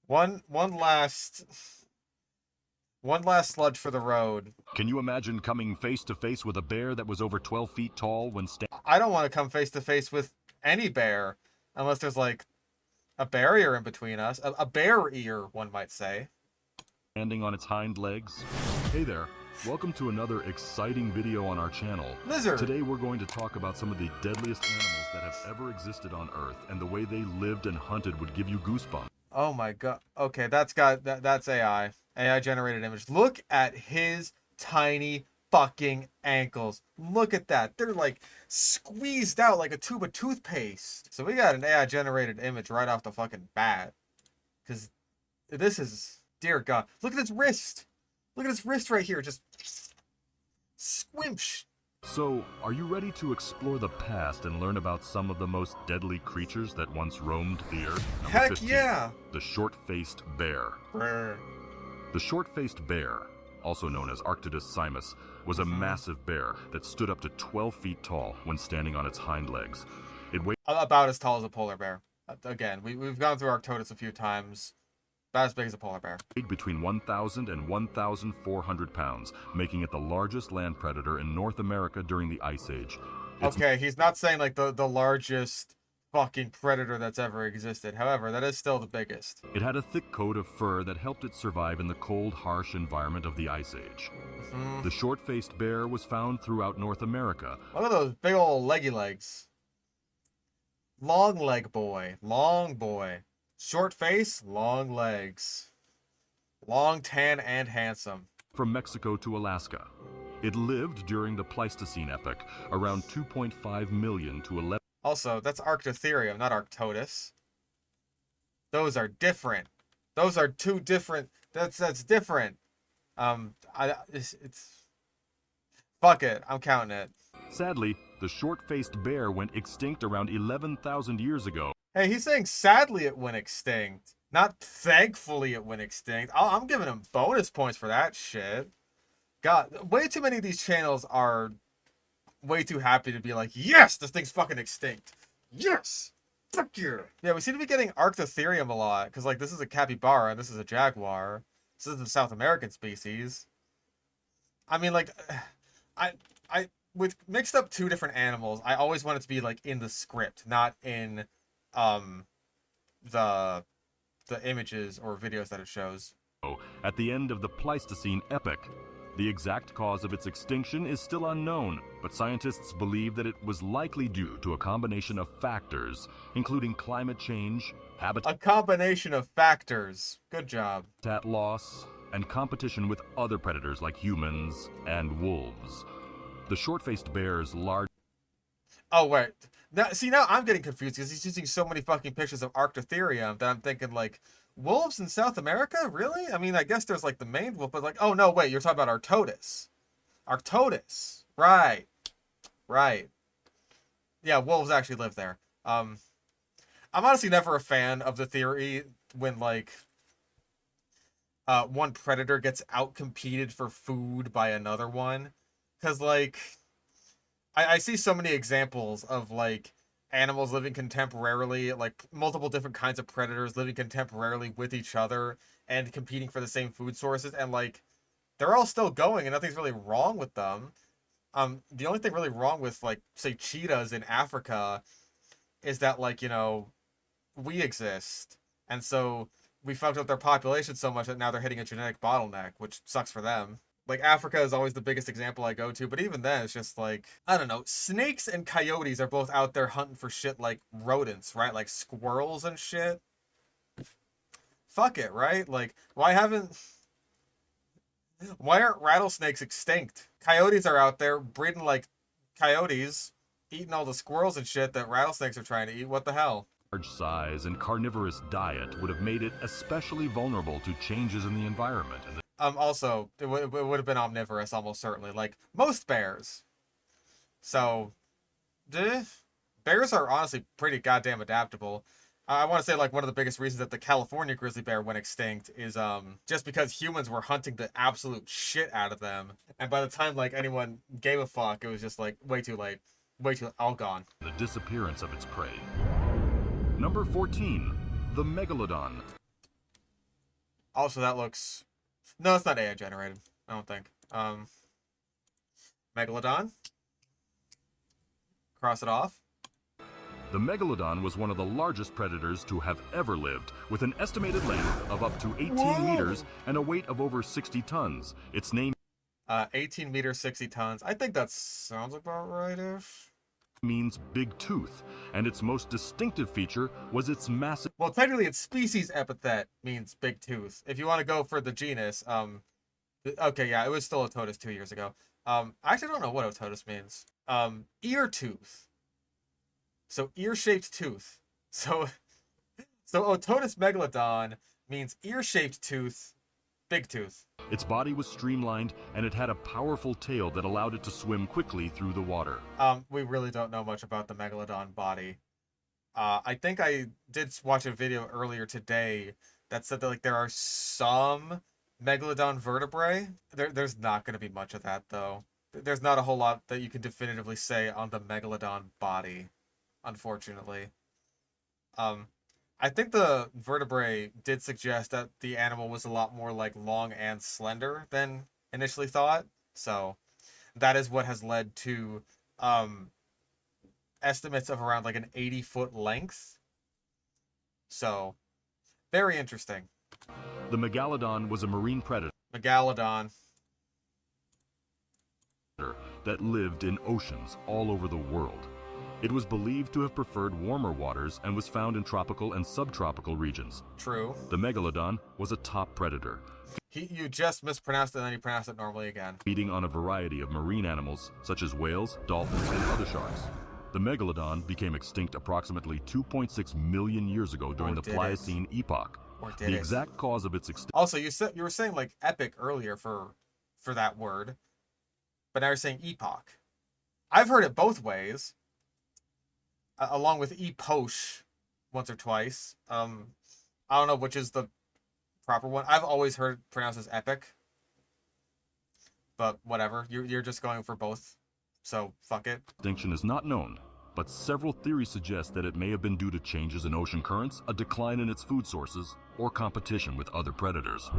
One last sludge for the road. Can you imagine coming face to face with a bear that was over 12 feet tall when I don't want to come face to face with any bear unless there's like a barrier in between us. A barrier, one might say. standing on its hind legs? Hey there, welcome to another exciting video on our channel. Lizard. Today we're going to talk about some of the deadliest animals that have ever existed on Earth, and the way they lived and hunted would give you goosebumps. Oh my god. Okay, that's AI. AI generated image. Look at his tiny fucking ankles. Look at that. They're like squeezed out like a tube of toothpaste. So we got an AI generated image right off the fucking bat. Cause this is, dear God. Look at his wrist. Look at his wrist right here. Just squimsh. So, are you ready to explore the past and learn about some of the most deadly creatures that once roamed the Earth? Number Heck 15, yeah. the short-faced bear. Brr. The short-faced bear, also known as Arctodus simus, was a massive bear that stood up to 12 feet tall when standing on its hind legs. It weighed About as tall as a polar bear. Again, we've gone through Arctodus a few times. About as big as a polar bear. between 1,000 and 1,400 pounds, making it the largest land predator in North America during the Ice Age. Okay, he's not saying like the largest fucking predator that's ever existed. However, that is still the biggest. It had a thick coat of fur that helped it survive in the cold, harsh environment of the Ice Age. The short-faced bear was found throughout North America. Look at those big old leggy legs. Long leg boy. Long boy. Short face, long legs. Long tan and handsome. From Mexico to Alaska. It lived during the Pleistocene epoch, around 2.5 million to 11. Also, that's Arctotherium, not Arctodus. Those are different. Those are two different. That's different. It's fuck it. I'm counting it. Sadly, the short-faced bear went extinct around 11,000 years ago. Hey, he's saying sadly it went extinct. Not thankfully it went extinct. I'm giving him bonus points for that shit. God, way too many of these channels are way too happy to be like, yes, this thing's fucking extinct. Yes! Fuck you! Yeah, we seem to be getting Arctotherium a lot, because like this is a capybara and this is a jaguar. This is a South American species. I mean, like, I with mixed up two different animals, I always want it to be like in the script, not in the images or videos that it shows. At the end of the Pleistocene epoch. The exact cause of its extinction is still unknown, but scientists believe that it was likely due to a combination of factors, including climate change, A combination of factors. Good job. habitat loss, and competition with other predators like humans and wolves. The short-faced bear's large... Oh, wait. Now I'm getting confused because he's using so many fucking pictures of Arctotherium that I'm thinking, like, wolves in South America? Really? I mean, I guess there's, like, the main wolf, but, like, oh, no, wait, you're talking about Arctodus. Arctodus. Right. Right. Yeah, wolves actually live there. I'm honestly never a fan of the theory when, like, one predator gets outcompeted for food by another one. Because, like... I see so many examples of like animals living contemporarily, like multiple different kinds of predators living contemporarily with each other and competing for the same food sources, and like they're all still going and nothing's really wrong with them. The only thing really wrong with like say cheetahs in Africa is that like, you know, we exist. And so we fucked up their population so much that now they're hitting a genetic bottleneck, which sucks for them. Like, Africa is always the biggest example I go to, but even then, it's just like, I don't know, snakes and coyotes are both out there hunting for shit like rodents, right? Like squirrels and shit. Fuck it, right? Like, why aren't rattlesnakes extinct? Coyotes are out there breeding like coyotes, eating all the squirrels and shit that rattlesnakes are trying to eat. What the hell? large size and carnivorous diet would have made it especially vulnerable to changes in the environment. Also, it would have been omnivorous almost certainly, like most bears. So, bears are honestly pretty goddamn adaptable. I want to say like one of the biggest reasons that the California grizzly bear went extinct is just because humans were hunting the absolute shit out of them, and by the time like anyone gave a fuck, it was just like way too late, all gone. The disappearance of its prey. Number 14, the megalodon. Also, that looks... No, it's not AI generated. I don't think. Megalodon. Cross it off. The megalodon was one of the largest predators to have ever lived, with an estimated length of up to 18 meters and a weight of over 60 tons. Its name 18 meters, 60 tons. I think that sounds about right-ish. means big tooth, and its most distinctive feature was its massive... Well, technically, its species epithet means big tooth. If you want to go for the genus, okay, yeah, it was still Ototus 2 years ago. I actually don't know what Ototus means. Ear tooth. So, ear-shaped tooth. So Ototus megalodon means ear-shaped tooth, big tooth. Its body was streamlined, and it had a powerful tail that allowed it to swim quickly through the water. We really don't know much about the megalodon body. I think I did watch a video earlier today that said that like there are some megalodon vertebrae. There's not going to be much of that though. There's not a whole lot that you can definitively say on the megalodon body, unfortunately. I think the vertebrae did suggest that the animal was a lot more like long and slender than initially thought. So that is what has led to estimates of around like an 80-foot length. So very interesting. The megalodon was a marine predator Megalodon. that lived in oceans all over the world. It was believed to have preferred warmer waters and was found in tropical and subtropical regions. True. The megalodon was a top predator, You just mispronounced it and then you pronounced it normally again. feeding on a variety of marine animals such as whales, dolphins, and other sharks. The megalodon became extinct approximately 2.6 million years ago during Or the did it? Pliocene epoch. Or did The it? exact cause of its extinction Also, you were saying like epic earlier for that word, but now you're saying epoch. I've heard it both ways, along with epoch once or twice. I don't know which is the proper one. I've always heard it pronounced as epic, but whatever. You're just going for both, so fuck it. is not known, but several theories suggest that it may have been due to changes in ocean currents, a decline in its food sources, or competition with other predators.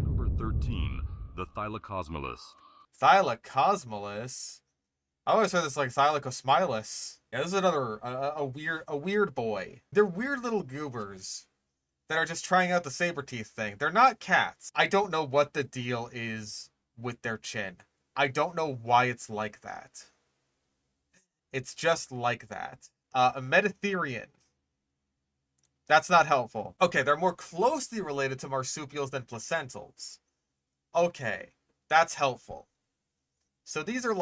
Number 13, the Thylacosmilus. Thylacosmilus. I always heard this like Thylacosmilus. Yeah, this is another a weird boy. They're weird little goobers that are just trying out the saber teeth thing. They're not cats. I don't know what the deal is with their chin. I don't know why it's like that. It's just like that. A Metatherian. That's not helpful. Okay, they're more closely related to marsupials than placentals. Okay, that's helpful. So these are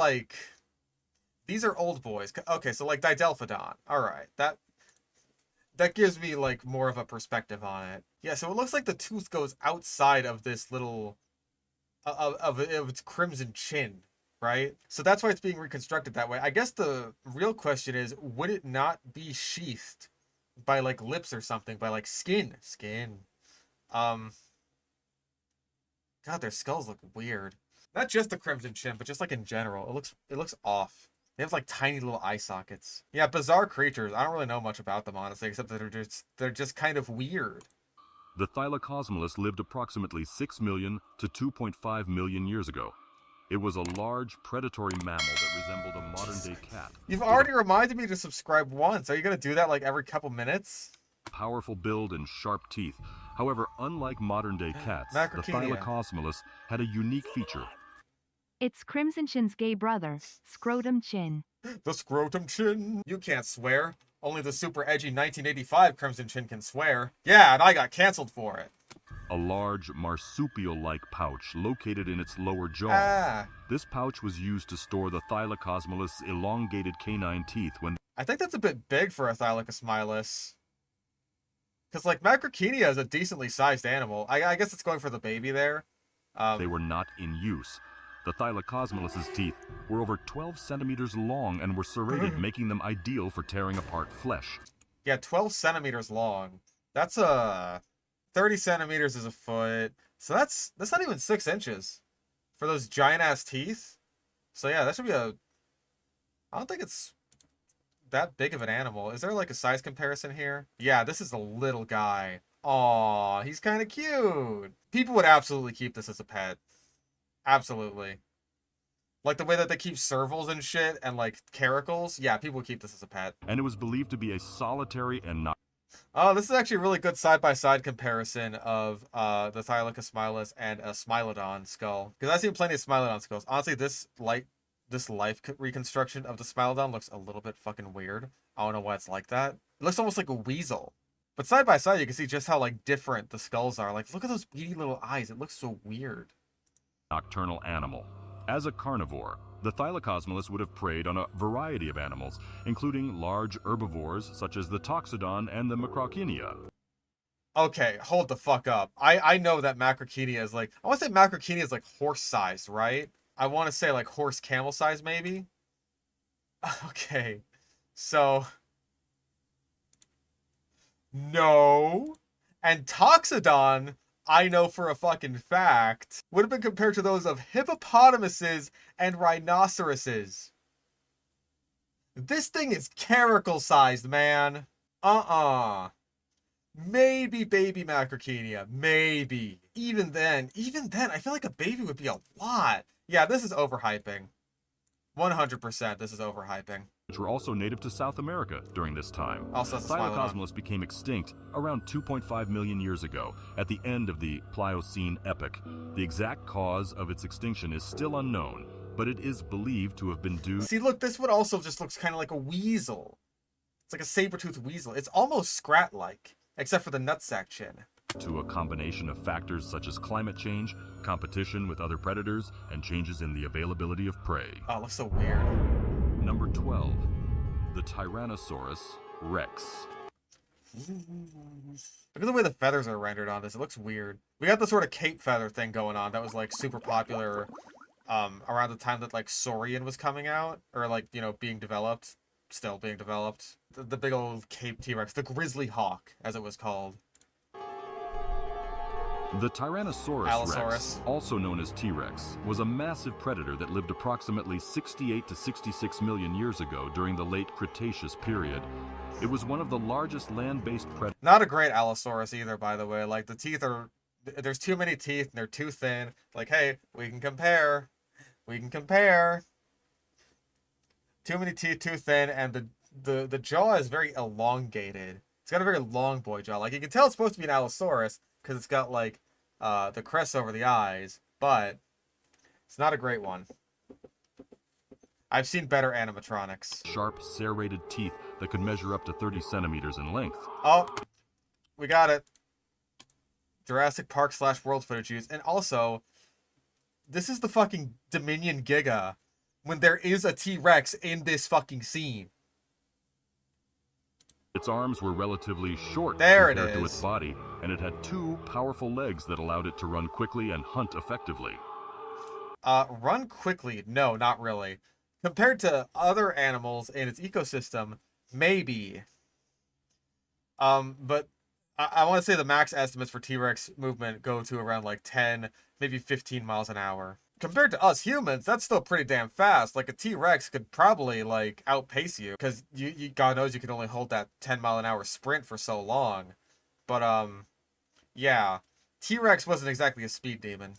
old boys. Okay, so like Didelphodon. All right, that gives me like more of a perspective on it. Yeah, so it looks like the tooth goes outside of this little of its crimson chin, right? So that's why it's being reconstructed that way. I guess the real question is, would it not be sheathed by like lips or something, by like skin? God, their skulls look weird. Not just the crimson chin, but just like in general. It looks off. They have like tiny little eye sockets. Yeah, bizarre creatures. I don't really know much about them honestly, except that they're just kind of weird. The Thylacosmilus lived approximately 6 million to 2.5 million years ago. It was a large predatory mammal that resembled a modern-day cat. You've already reminded me to subscribe once. Are you gonna do that like every couple minutes? Powerful build and sharp teeth. However, unlike modern-day cats, the Macrochenia. Thylacosmilus had a unique feature. It's Crimson Chin's gay brother, Scrotum Chin. The scrotum chin. You can't swear. Only the super edgy 1985 Crimson Chin can swear. Yeah, and I got canceled for it. A large marsupial-like pouch located in its lower jaw. Ah. This pouch was used to store the Thylacosmilus' elongated canine teeth when I think that's a bit big for a Thylacosmilus. Because, like, Macrochenia is a decently sized animal. I guess it's going for the baby there. they were not in use. The Thylacosmilus' teeth were over 12 centimeters long and were serrated, making them ideal for tearing apart flesh. Yeah, 12 centimeters long. That's 30 centimeters is a foot. So that's not even 6 inches for those giant-ass teeth. So yeah, that should be I don't think it's that big of an animal. Is there like a size comparison here? Yeah, this is a little guy. Aw, he's kind of cute. People would absolutely keep this as a pet. Absolutely. Like the way that they keep servals and shit and like caracals. Yeah, people would keep this as a pet. And it was believed to be a solitary and Oh, this is actually a really good side-by-side comparison of the Thylacolus and a Smilodon skull. Because I've seen plenty of Smilodon skulls. Honestly, this life reconstruction of the Smilodon looks a little bit fucking weird. I don't know why it's like that. It looks almost like a weasel. But side by side, you can see just how like different the skulls are. Like, look at those beady little eyes. It looks so weird. nocturnal animal. As a carnivore, the Thylacolus would have preyed on a variety of animals, including large herbivores such as the Toxodon and the Macrauchenia. Okay, hold the fuck up. I know that Macrauchenia is like, I want to say Macrauchenia is like horse-sized, right? I want to say like horse-camel size, maybe? Okay, so... No. And Toxodon, I know for a fucking fact, would have been compared to those of hippopotamuses and rhinoceroses. This thing is caracal-sized, man. Maybe baby Macrauchenia. Maybe. Even then, I feel like a baby would be a lot. Yeah, this is overhyping. 100% this is overhyping. Which were also native to South America during this time. Also, that's a Smilodon. Thylacolus became extinct around 2.5 million years ago, at the end of the Pliocene epoch. The exact cause of its extinction is still unknown, but it is believed to have been due... See, look, this one also just looks kind of like a weasel. It's like a saber-toothed weasel. It's almost Scrat-like, except for the nutsack chin. to a combination of factors such as climate change, competition with other predators, and changes in the availability of prey. Oh, it looks so weird. Number 12. The Tyrannosaurus Rex. Look at the way the feathers are rendered on this. It looks weird. We got the sort of cape feather thing going on that was like super popular around the time that like Saurian was coming out, or like, you know, being developed, still being developed. The big old cape T-Rex, the grizzly hawk, as it was called. The Tyrannosaurus Rex, also known as T-Rex, was a massive predator that lived approximately 68 to 66 million years ago during the late Cretaceous period. It was one of the largest land-based predators. Not a great Allosaurus either, by the way. Like, the teeth are... There's too many teeth, and they're too thin. Like, hey, we can compare. We can compare. Too many teeth, too thin, and the jaw is very elongated. It's got a very long boy jaw. Like, you can tell it's supposed to be an Allosaurus, because it's got, like, the crest over the eyes, but it's not a great one. I've seen better animatronics. Sharp, serrated teeth that could measure up to 30 centimeters in length. Oh, we got it. Jurassic Park / World footage used. And also, this is the fucking Dominion Giga when there is a T-Rex in this fucking scene. Its arms were relatively short compared to its body, and it had 2 powerful legs that allowed it to run quickly and hunt effectively. Run quickly? No, not really. Compared to other animals in its ecosystem, maybe. But I want to say the max estimates for T-Rex movement go to around like 10, maybe 15 miles an hour. Compared to us humans, that's still pretty damn fast. Like, a T-Rex could probably, like, outpace you. Because you God knows you can only hold that 10-mile-an-hour sprint for so long. But, yeah. T-Rex wasn't exactly a speed demon.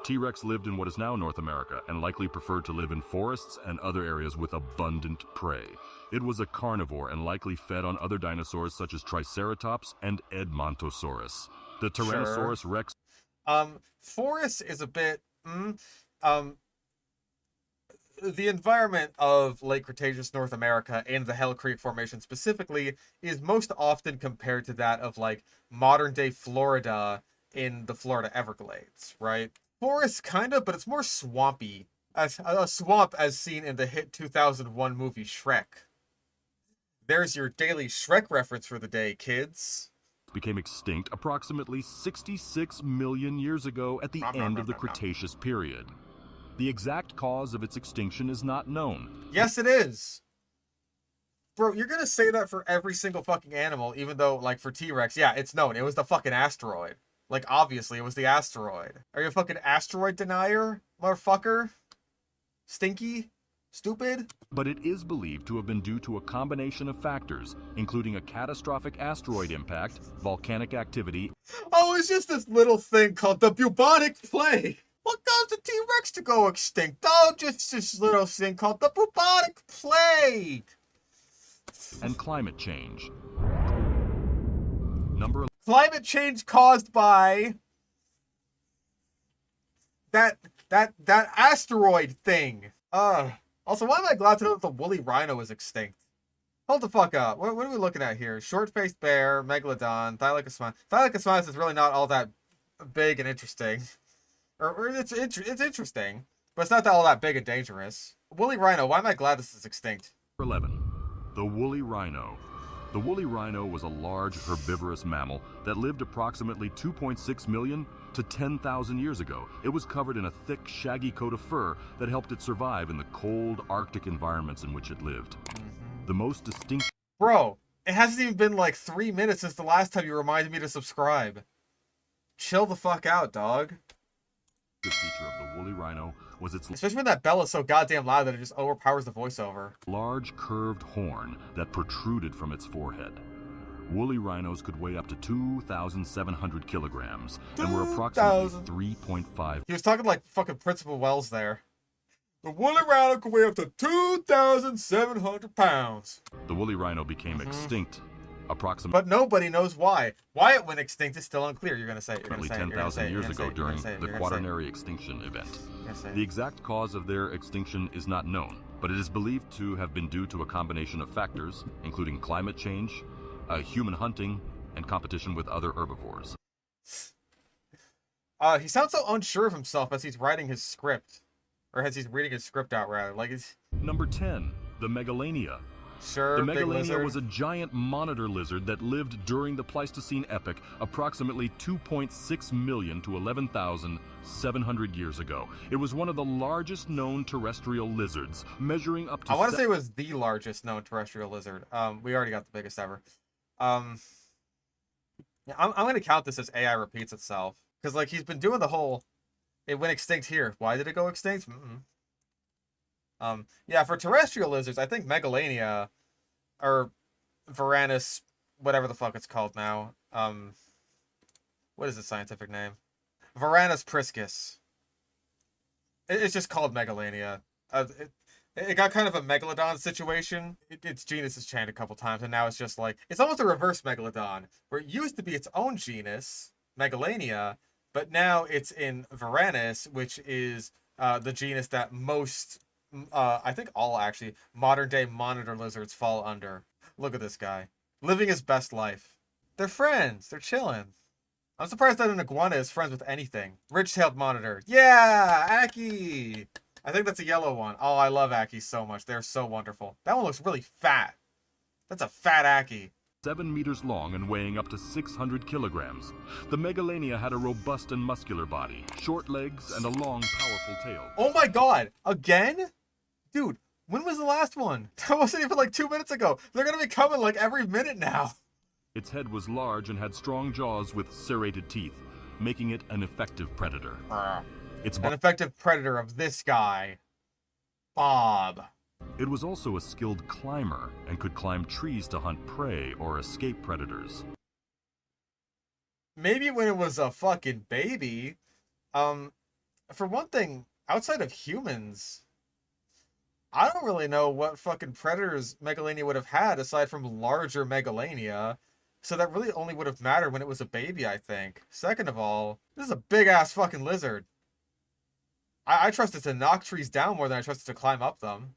T-Rex lived in what is now North America, and likely preferred to live in forests and other areas with abundant prey. It was a carnivore and likely fed on other dinosaurs such as Triceratops and Edmontosaurus. The Tyrannosaurus Rex... Forest is a bit... the environment of late Cretaceous North America and the Hell Creek Formation specifically is most often compared to that of, like, modern-day Florida in the Florida Everglades, right? Forest, kind of, but it's more swampy. As a swamp as seen in the hit 2001 movie Shrek. There's your daily Shrek reference for the day, kids. Became extinct approximately 66 million years ago at the end of the Cretaceous period. The exact cause of its extinction is not known. Yes, it is. Bro, you're gonna say that for every single fucking animal, even though, like, for T-Rex, yeah, it's known. It was the fucking asteroid. Like, obviously, it was the asteroid. Are you a fucking asteroid denier, motherfucker? Stinky? Stupid. But it is believed to have been due to a combination of factors, including a catastrophic asteroid impact, volcanic activity, Oh, it's just this little thing called the bubonic plague. What caused the T-Rex to go extinct? Oh, just this little thing called the bubonic plague. and climate change. Number Climate change caused by that asteroid thing. Also, why am I glad to know that the woolly rhino is extinct? Hold the fuck up. What are we looking at here? Short-faced bear, megalodon, Thylacosaurus. Thylacosaurus is really not all that big and interesting. Or it's interesting, but it's not all that big and dangerous. Woolly rhino, why am I glad this is extinct? 11. The woolly rhino. The woolly rhino was a large herbivorous mammal that lived approximately 2.6 million to 10,000 years ago. It was covered in a thick, shaggy coat of fur that helped it survive in the cold Arctic environments in which it lived. The most distinct Bro, it hasn't even been like 3 minutes since the last time you reminded me to subscribe. Chill the fuck out, dog. feature of the woolly rhino was its Especially when that bell is so goddamn loud that it just overpowers the voiceover. large curved horn that protruded from its forehead. Woolly rhinos could weigh up to 2,700 kilograms and were approximately 3.5. He was talking like fucking Principal Wells there. The woolly rhino could weigh up to 2,700 pounds. The woolly rhino became extinct approximately But nobody knows why. Why it went extinct is still unclear. You're gonna say it. 10,000 years ago during the Quaternary extinction event. The exact cause of their extinction is not known, but it is believed to have been due to a combination of factors, including climate change, human hunting, and competition with other herbivores. He sounds so unsure of himself as he's writing his script. Or as he's reading his script out, rather. Like, it's... Number 10, the Megalania. Sure, The big Megalania lizard. was a giant monitor lizard that lived during the Pleistocene epoch, approximately 2.6 million to 11,700 years ago. It was one of the largest known terrestrial lizards, measuring up to... I want to say it was the largest known terrestrial lizard. We already got the biggest ever. Yeah, I'm going to count this as AI repeats itself. Because, like, he's been doing the whole... It went extinct here. Why did it go extinct? Yeah, for terrestrial lizards, I think Megalania, or Varanus, whatever the fuck it's called now. What is the scientific name? Varanus priscus. It's just called Megalania. It got kind of a megalodon situation. Its genus has changed a couple times, and now it's just like, it's almost a reverse megalodon, where it used to be its own genus, Megalania, but now it's in Varanus, which is the genus that most, I think all actually, modern day monitor lizards fall under. Look at this guy. Living his best life. They're friends. They're chilling. I'm surprised that an iguana is friends with anything. Ridge-tailed monitor. Yeah! Aki! I think that's a yellow one. Oh, I love Akis so much. They're so wonderful. That one looks really fat. That's a fat Aki. 7 meters long and weighing up to 600 kilograms. The Megalania had a robust and muscular body, short legs, and a long, powerful tail. Oh my god! Again? Dude, when was the last one? That wasn't even like 2 minutes ago. They're gonna be coming like every minute now. Its head was large and had strong jaws with serrated teeth, making it an effective predator. Its An effective predator of this guy. Bob. It was also a skilled climber and could climb trees to hunt prey or escape predators. Maybe when it was a fucking baby. For one thing, outside of humans, I don't really know what fucking predators Megalania would have had aside from larger Megalania. So that really only would have mattered when it was a baby, I think. Second of all, this is a big ass fucking lizard. I trust it to knock trees down more than I trust it to climb up them.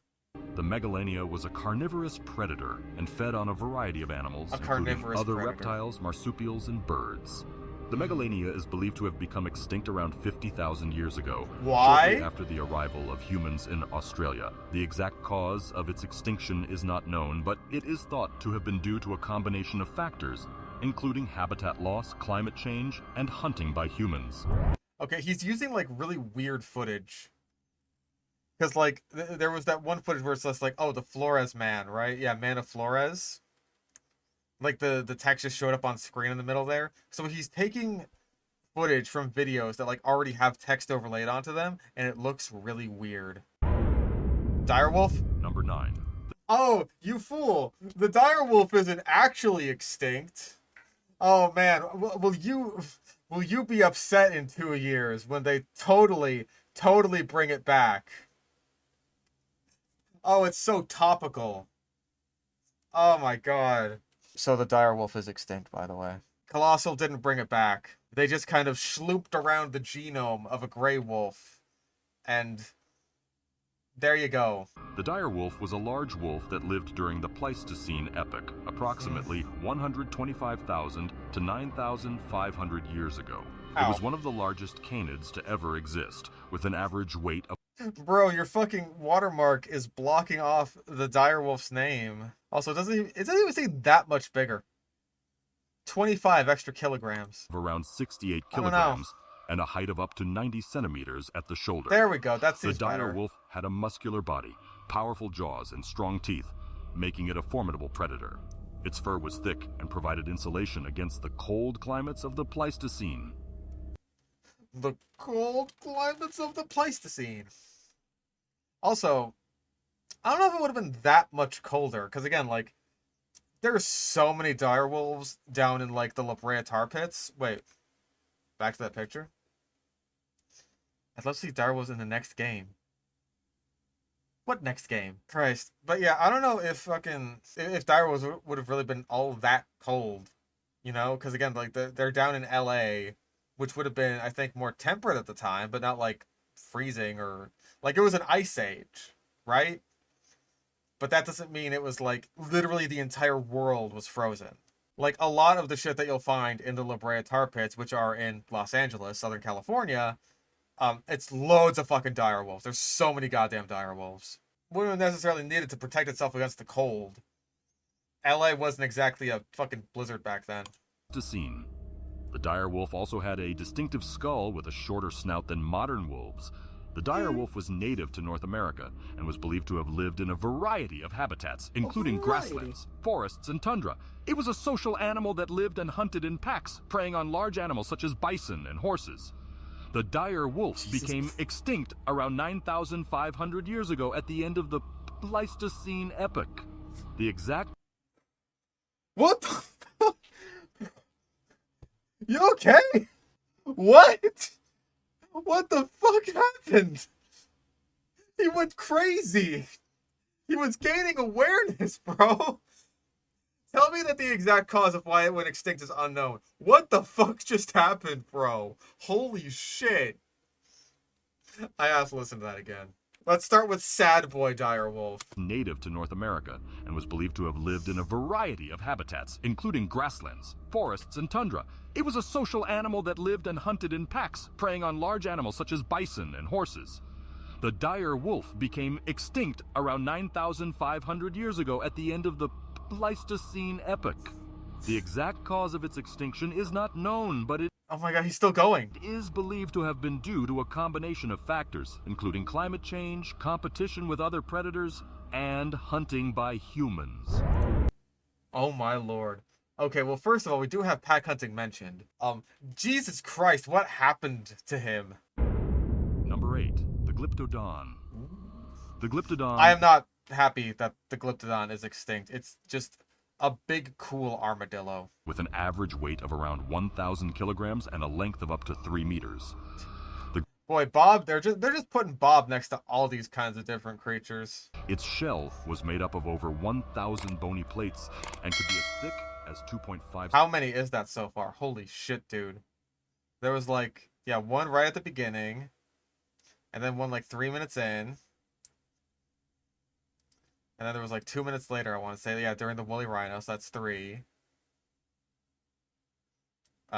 The Megalania was a carnivorous predator and fed on a variety of animals, including other reptiles, marsupials, and birds. The Megalania is believed to have become extinct around 50,000 years ago, shortly after the arrival of humans in Australia. The exact cause of its extinction is not known, but it is thought to have been due to a combination of factors, including habitat loss, climate change, and hunting by humans. Okay, he's using like really weird footage. Because like, there was that one footage where it's just like, oh, the Flores man, right? Yeah, Man of Flores. Like the text just showed up on screen in the middle there. So he's taking footage from videos that like already have text overlaid onto them, and it looks really weird. Direwolf? Number 9. Oh, you fool! The direwolf isn't actually extinct. Oh man, will you be upset in 2 years when they totally bring it back? Oh, it's so topical. Oh my god. So the direwolf is extinct, by the way. Colossal didn't bring it back. They just kind of slooped around the genome of a gray wolf, and there you go. The dire wolf was a large wolf that lived during the Pleistocene epoch, approximately 125,000 to 9,500 years ago. It was one of the largest canids to ever exist, with an average weight of... Bro, your fucking watermark is blocking off the direwolf's name. Also, it doesn't even seem that much bigger. 25 extra kilograms. around 68 kilograms and a height of up to 90 centimeters at the shoulder. There we go. That seems The dire better. wolf had a muscular body, powerful jaws, and strong teeth, making it a formidable predator. Its fur was thick and provided insulation against the cold climates of the Pleistocene. The cold climates of the Pleistocene. Also, I don't know if it would have been that much colder, because again, like, there's so many direwolves down in, like, the La Brea tar pits. Wait, back to that picture. I'd love to see direwolves in the next game. What next game? Christ. But yeah, I don't know if direwolves would have really been all that cold, you know? Because again, like, they're down in LA, which would have been, I think, more temperate at the time, but not, like, freezing or... Like, it was an ice age, right? But that doesn't mean it was, like, literally the entire world was frozen. Like, a lot of the shit that you'll find in the La Brea tar pits, which are in Los Angeles, Southern California, it's loads of fucking direwolves. There's so many goddamn direwolves. Wouldn't have necessarily needed to protect itself against the cold. LA wasn't exactly a fucking blizzard back then. Pleistocene. The dire wolf also had a distinctive skull with a shorter snout than modern wolves. The dire wolf was native to North America and was believed to have lived in a variety of habitats, including grasslands, forests, and tundra. It was a social animal that lived and hunted in packs, preying on large animals such as bison and horses. The dire wolf became extinct around 9,500 years ago at the end of the Pleistocene epoch. The exact... What the fuck? You okay? What? What the fuck happened? He went crazy. He was gaining awareness, bro. Tell me that the exact cause of why it went extinct is unknown. What the fuck just happened, bro? Holy shit. I have to listen to that again. Let's start with Sad Boy Direwolf. Native to North America and was believed to have lived in a variety of habitats, including grasslands, forests, and tundra. It was a social animal that lived and hunted in packs, preying on large animals such as bison and horses. The dire wolf became extinct around 9,500 years ago at the end of the Pleistocene epoch. The exact cause of its extinction is not known, but it Oh my god, he's still going. is believed to have been due to a combination of factors, including climate change, competition with other predators, and hunting by humans. Oh my lord. Okay, well, first of all, we do have pack hunting mentioned. Jesus Christ, what happened to him? Number 8, the Glyptodon. The Glyptodon... I am not happy that the Glyptodon is extinct. It's just a big, cool armadillo. with an average weight of around 1,000 kilograms and a length of up to 3 meters. Boy, Bob, they're just putting Bob next to all these kinds of different creatures. Its shell was made up of over 1,000 bony plates and could be as thick as 2.5... How many is that so far? Holy shit, dude. There was like, yeah, one right at the beginning, and then one like 3 minutes in. And then there was like 2 minutes later, I want to say, yeah, during the woolly rhino, so that's 3. 4?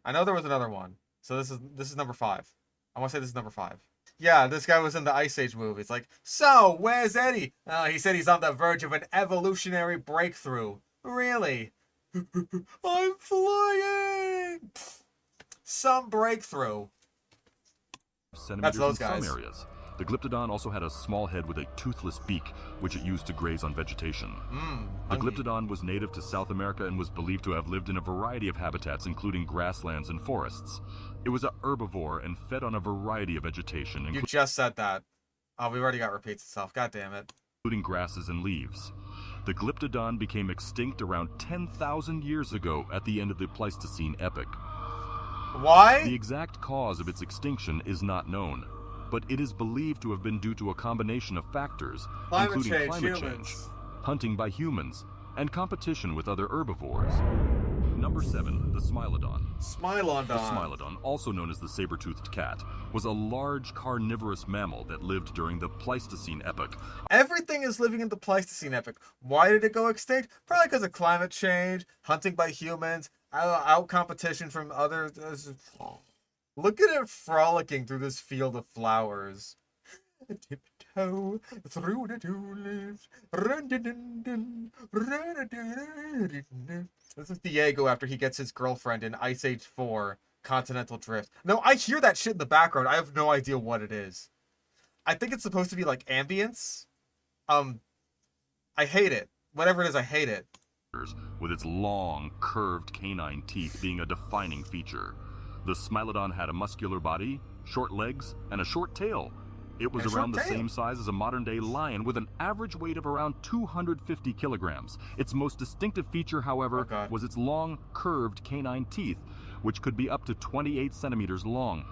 I know there was another one. So this is number 5. I want to say this is number 5. Yeah, this guy was in the Ice Age movie. It's like, so, where's Eddie? He said he's on the verge of an evolutionary breakthrough. Really? I'm flying! Some breakthrough. centimeters That's those in some guys. areas. The Glyptodon also had a small head with a toothless beak, which it used to graze on vegetation. The hungry. Glyptodon was native to South America and was believed to have lived in a variety of habitats, including grasslands and forests. It was a herbivore and fed on a variety of vegetation, You just said that. Oh, we've already got repeats itself. God damn it. Including grasses and leaves. The Glyptodon became extinct around 10,000 years ago at the end of the Pleistocene epoch. Why? The exact cause of its extinction is not known, but it is believed to have been due to a combination of factors, including climate change, hunting by humans, and competition with other herbivores. Number 7, the Smilodon. Smilodon. The Smilodon, also known as the saber-toothed cat, was a large carnivorous mammal that lived during the Pleistocene epoch. Everything is living in the Pleistocene epoch. Why did it go extinct? Probably because of climate change, hunting by humans, out competition from other. Look at it frolicking through this field of flowers. Tiptoe through the tulips. This is Diego after he gets his girlfriend in Ice Age 4 Continental Drift. No, I hear that shit in the background. I have no idea what it is. I think it's supposed to be like ambience. I hate it. Whatever it is, I hate it. With its long, curved canine teeth being a defining feature. The Smilodon had a muscular body, short legs, and a short tail. It was around the same size as a modern-day lion with an average weight of around 250 kilograms. Its most distinctive feature, however, was its long, curved canine teeth, which could be up to 28 centimeters long.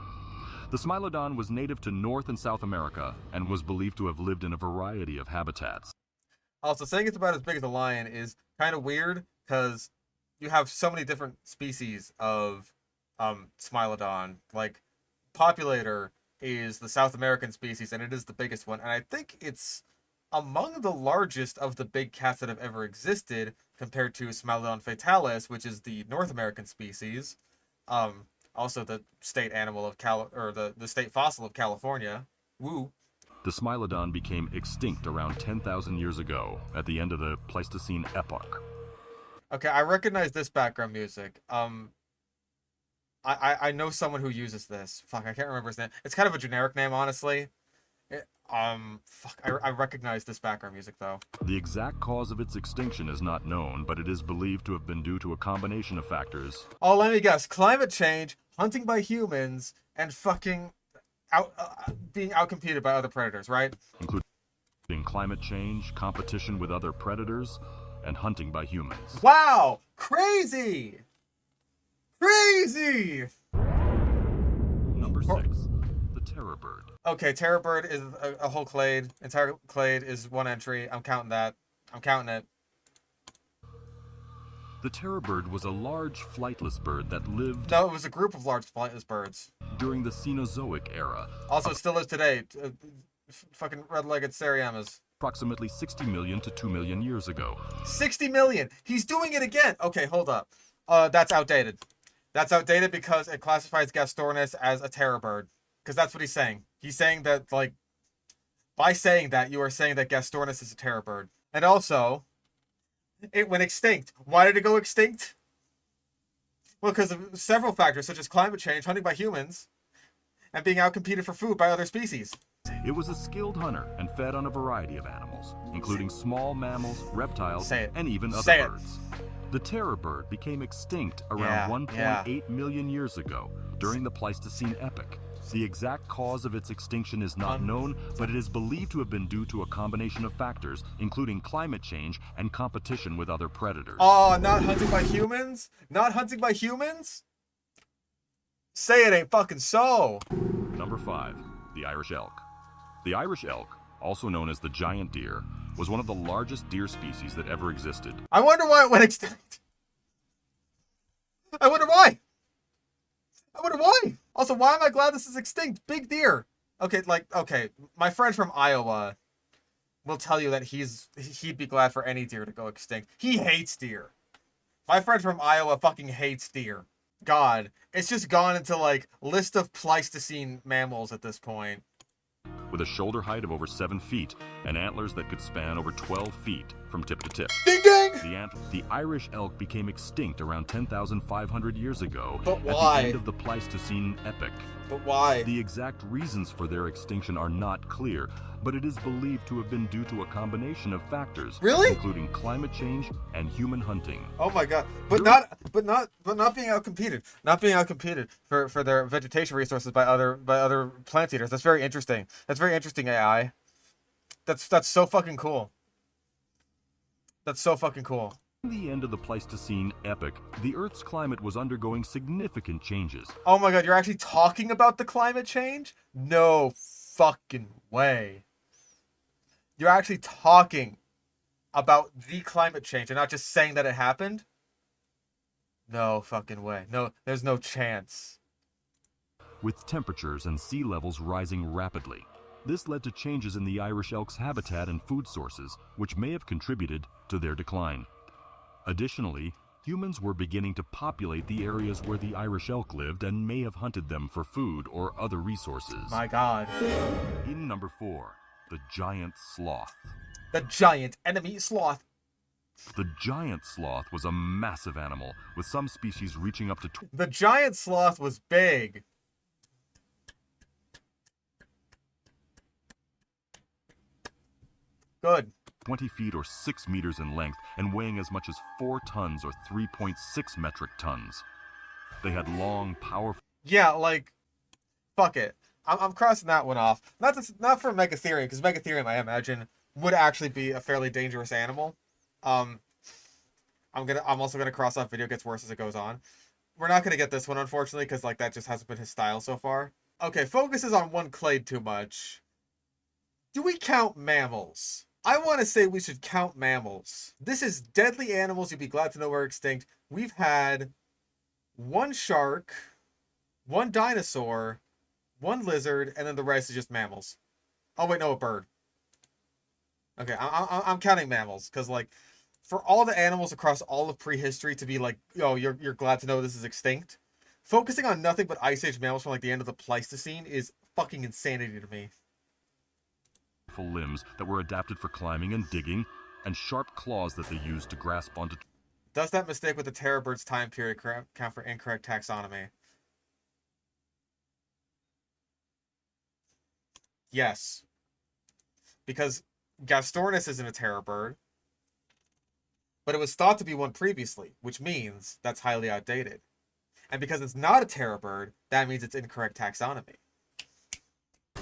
The Smilodon was native to North and South America and was believed to have lived in a variety of habitats. Also, saying it's about as big as a lion is kind of weird because you have so many different species of Smilodon. Like, Populator is the South American species, and it is the biggest one. And I think it's among the largest of the big cats that have ever existed, compared to Smilodon fatalis, which is the North American species. Also the state animal of the state fossil of California. Woo. The Smilodon became extinct around 10,000 years ago at the end of the Pleistocene epoch. Okay, I recognize this background music. I know someone who uses this. Fuck, I can't remember his name. It's kind of a generic name, honestly. I recognize this background music, though. The exact cause of its extinction is not known, but it is believed to have been due to a combination of factors. Oh, let me guess. Climate change, hunting by humans, and fucking being outcompeted by other predators, right? Including climate change, competition with other predators, and hunting by humans. Wow! Crazy! Crazy! Number 6, the terror bird. Okay, terror bird is a whole clade. Entire clade is one entry. I'm counting that. I'm counting it. The terror bird was a large flightless bird that lived... No, it was a group of large flightless birds. ...during the Cenozoic era. Also, it still is today. Fucking red-legged Seriamas. Approximately 60 million to 2 million years ago. 60 million! He's doing it again! Okay, hold up. That's outdated. That's outdated because it classifies Gastornis as a terror bird. Because that's what he's saying. He's saying that, like, by saying that, you are saying that Gastornis is a terror bird. And also, it went extinct. Why did it go extinct? Well, because of several factors, such as climate change, hunting by humans, and being outcompeted for food by other species. It was a skilled hunter and fed on a variety of animals, including small mammals, reptiles, and even other birds. The terror bird became extinct around 1.8 million years ago during the Pleistocene epoch. The exact cause of its extinction is not known, but it is believed to have been due to a combination of factors, including climate change and competition with other predators. Oh, not hunting by humans? Not hunting by humans? Say it ain't fucking so. Number 5, the Irish elk. The Irish elk, also known as the giant deer, was one of the largest deer species that ever existed. I wonder why it went extinct. I wonder why. Also, why am I glad this is extinct? Big deer. Okay, my friend from Iowa will tell you that he'd be glad for any deer to go extinct. He hates deer. My friend from Iowa fucking hates deer. God, it's just gone into, like, list of Pleistocene mammals at this point. With a shoulder height of over 7 feet and antlers that could span over 12 feet from tip to tip. Ding ding! The Irish elk became extinct around 10,500 years ago But at why? the end of the Pleistocene epoch. But why? The exact reasons for their extinction are not clear, but it is believed to have been due to a combination of factors, Really? including climate change and human hunting. Oh my god. But not being outcompeted. Not being outcompeted for their vegetation resources by other plant eaters. That's very interesting. That's very interesting, AI. That's so fucking cool. That's so fucking cool. At the end of the Pleistocene epoch, the Earth's climate was undergoing significant changes. Oh my god, you're actually talking about the climate change? No fucking way. You're actually talking about the climate change and not just saying that it happened? No fucking way. No, there's no chance. With temperatures and sea levels rising rapidly. This led to changes in the Irish elk's habitat and food sources, which may have contributed to their decline. Additionally, humans were beginning to populate the areas where the Irish elk lived and may have hunted them for food or other resources. My god. In number 4, the giant sloth. The giant enemy sloth. The giant sloth was a massive animal, with some species reaching up to The giant sloth was big. Good. 20 feet or 6 meters in length and weighing as much as 4 tons or 3.6 metric tons. They had long, powerful... Yeah, like, fuck it. I'm crossing that one off. Not for Megatherium, because Megatherium, I imagine, would actually be a fairly dangerous animal. I'm also gonna cross off video gets worse as it goes on. We're not gonna get this one, unfortunately, because like that just hasn't been his style so far. Okay, focuses on one clade too much. Do we count mammals? I want to say we should count mammals. This is deadly animals you'd be glad to know were extinct. We've had one shark, one dinosaur, one lizard, and then the rest is just mammals. Oh wait, no, a bird. Okay, I'm counting mammals because like for all the animals across all of prehistory to be like, oh, you're glad to know this is extinct. Focusing on nothing but Ice Age mammals from like the end of the Pleistocene is fucking insanity to me. Limbs that were adapted for climbing and digging, and sharp claws that they used to grasp onto... Does that mistake with the terror bird's time period count for incorrect taxonomy? Yes. Because Gastornis isn't a terror bird, but it was thought to be one previously, which means that's highly outdated. And because it's not a terror bird, that means it's incorrect taxonomy.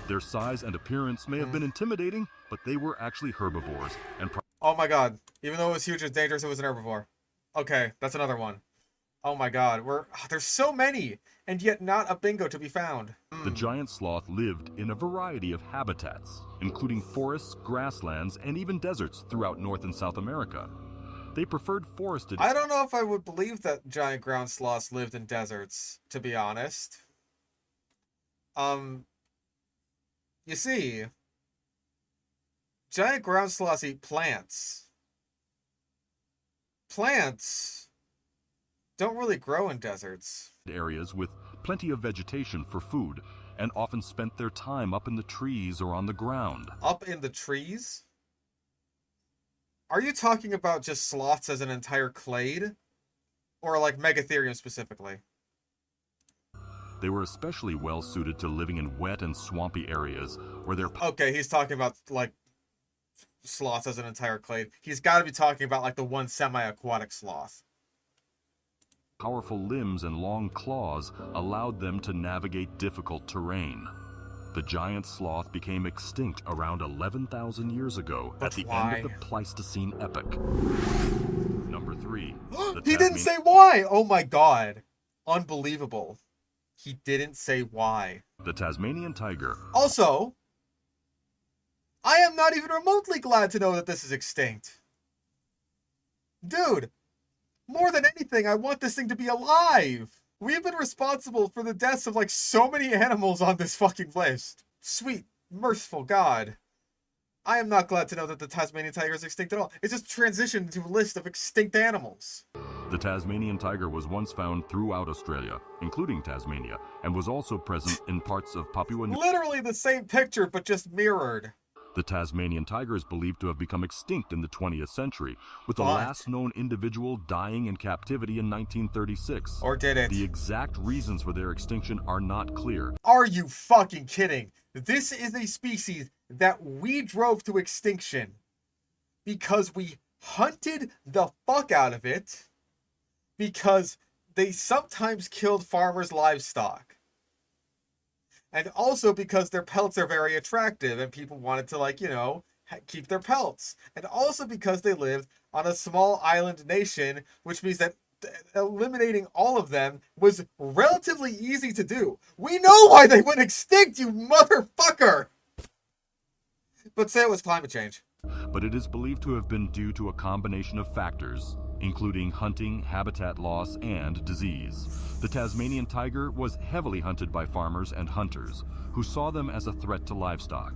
Their size and appearance may have been intimidating, but they were actually herbivores. And oh my god. Even though it was huge and dangerous, it was an herbivore. Okay, that's another one. Oh my god. There's so many, and yet not a bingo to be found. The giant sloth lived in a variety of habitats, including forests, grasslands, and even deserts throughout North and South America. They preferred forested... I don't know if I would believe that giant ground sloths lived in deserts, to be honest. You see, giant ground sloths eat plants. Plants don't really grow in deserts. Areas with plenty of vegetation for food, and often spent their time up in the trees or on the ground. Up in the trees? Are you talking about just sloths as an entire clade? Or like Megatherium specifically? They were especially well suited to living in wet and swampy areas where their... Okay, he's talking about like sloths as an entire clade. He's got to be talking about like the one semi-aquatic sloth. Powerful limbs and long claws allowed them to navigate difficult terrain. The giant sloth became extinct around 11,000 years ago at the end of the Pleistocene epoch. Number 3. He didn't say why! Oh my god. Unbelievable. He didn't say why. The Tasmanian tiger. Also, I am not even remotely glad to know that this is extinct. Dude, more than anything, I want this thing to be alive. We have been responsible for the deaths of like so many animals on this fucking list. Sweet, merciful God. I am not glad to know that the Tasmanian tiger is extinct at all. It's just transitioned to a list of extinct animals. The Tasmanian tiger was once found throughout Australia, including Tasmania, and was also present in parts of Papua New... Literally the same picture, but just mirrored. The Tasmanian tiger is believed to have become extinct in the 20th century, with the What? last known individual dying in captivity in 1936. Or did it? The exact reasons for their extinction are not clear. Are you fucking kidding? This is a species that we drove to extinction because we hunted the fuck out of it, because they sometimes killed farmers' livestock. And also because their pelts are very attractive and people wanted to, like, you know, keep their pelts. And also because they lived on a small island nation, which means that eliminating all of them was relatively easy to do. We know why they went extinct, you motherfucker! But say it was climate change. But it is believed to have been due to a combination of factors, including hunting, habitat loss, and disease. The Tasmanian tiger was heavily hunted by farmers and hunters, who saw them as a threat to livestock.